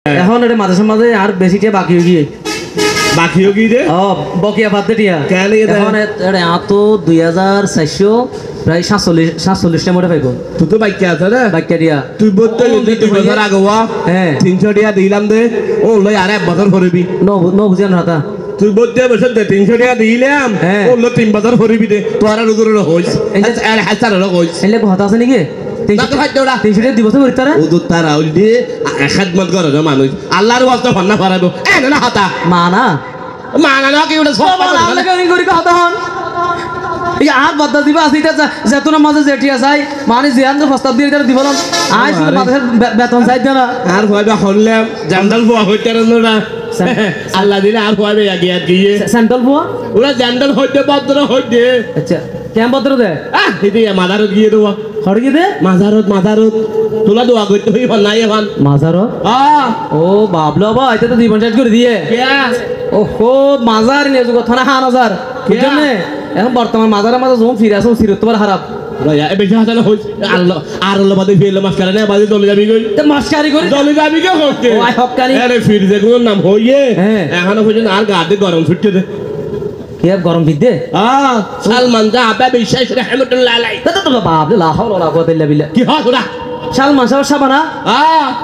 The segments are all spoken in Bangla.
এখন এটা মাঝে মাঝে আর বেশি টিয়া বাকি হয়ে গিয়ে বাকি হয়ে গিয়ে বকিয়া পাতে টিয়া এখন এত 2400 প্রায় 47 মধ্যে পাইব তুই তো বাইকে আছে রে বাক্যা দিয়া তুই বলতে 2 বছর আগে হ্যাঁ 300 টাকা দিলাম দে ও লই আর 1 বছর ভরবি ন বুঝেন হাতা তুই বলতে বছর 300 টাকা দিলাম ও লই 3 বছর ভরবি দে তোর আর উদুর হইছ আর হাজার হলো হইছ এলে কথা আছে নাকি 300 দিবস করিতারা উদুর তার আউল দিয়ে খেদমত করে না মানুষ আল্লাহর ওয়াস্তে ফন্না করাবো এ না হাতা মানা না কি ওটা সব আল্লাহ করি কথা হন এই আর বদলা দিবা আছে এটা যেতনা মাঝে জেটিয়া চাই মানে জিয়ানদের প্রস্তাব দিয়ে এটা দিবলাম আই শুধু মাথার বেতন চাই না আর হয়বা হললাম জান্ডাল বুয়া হইতে না আল্লাহ দিলে আর হইবে গিয়া গিয়ে সেন্ট্রাল বুয়া ওরা জান্ডাল হইতে ভদ্র হইতে আচ্ছা কেন ভদ্র দে এদি মাদারত গিয়ে দেওয়া হড় গিয়ে দে মাদারত তোলা দোয়া করতে হইব নাই এখন মাজারত ও বাবলো বা এটা তো 250 করে দিয়ে ওহো মাজার নিয়ে যুগ থানা 5000 বুঝছেন এখন বর্তমান মাজারের মাঝে জম ফিরে আসো সিরত তোমার খারাপ এ বেশি হাজার হই আল্লাহ আর আল্লাহ বাদে ফিরলে মাস্কারা না বাদে চলে যাবি কই তে মাস্কারি করি চলে যাবি কে হচ্ছে ও আই হক্কানি আরে ফির যে কোন নাম হইয়ে এখনো পর্যন্ত আর গাতে গরম ছুটতে দে কি গরম বিদ্যে সালমান দা আবা বিশ্বাস রহমাতুল্লাহ আলাই তো বাবলে লা হাওলা ওয়ালা কুওয়াতা ইল্লা বিল্লাহ কি হয় ওরা সালমান সাহেব সাবানা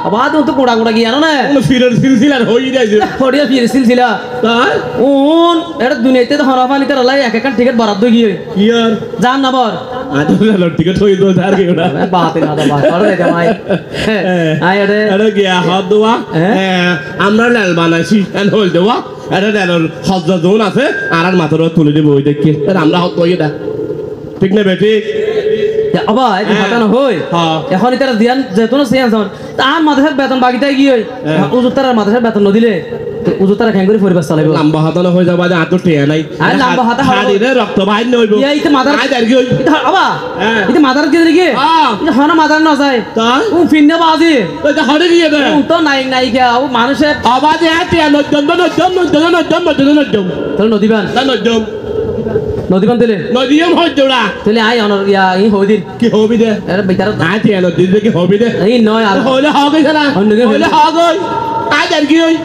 আবাদ তো কোড়া কোড়া গিয়া না ফিরের সিলসিলার হই যাইছে ফড়িয়া ফির সিলসিলা তাই ওন এটা দুনিয়াতে তো হরা পানি তার লাই এক এক টিকেট বরাদ্দ গিয়ে কি আর জান না বর আদুলা টিকেট হই দো আর কি ওরা বাতে না বাত করে দে জামাই আই আরে গিয়া হাত দোয়া আমরা লাল বানাইছি এন্ড হল দেওয়া এটা লাল হজ্জা জোন আছে আর মাথার তুলে দেব ওই দেখে আমরা হত হই দা ঠিক না বেটি আবা এই কথা না হই এখন এটা দিয়ান যেতন সিয়ান জন তার মাথার বেতন বাকিটাই কি হই উজুতার মাথার বেতন ন দিলে উজুতার কেন করে পরিবার চালাইব লম্বা হাত না হই যাবা যে আতো টিয়া নাই আর লম্বা হাত হাড়িরে রক্ত বাইর নইব এইতে মাথার আই আর কি হই আবা এটা মাথার কি দিকে এটা হনা মাথার না যায় তা ও ফিন্নে বাজি তো এটা হাড়ি গিয়ে দে তো নাই নাই কে ও মানুষের আবাজে টিয়া নজম তাহলে নদীবান তা নজম নদীবান দিলে নদীম হই জোড়া তাহলে আই অনর ইয়া ই হই দিন কি হবি দে এর ভিতর আই টিয়া নদী কি হবি দে এই নয় আর হইলে হবে না হইলে হবে আই আর কি হই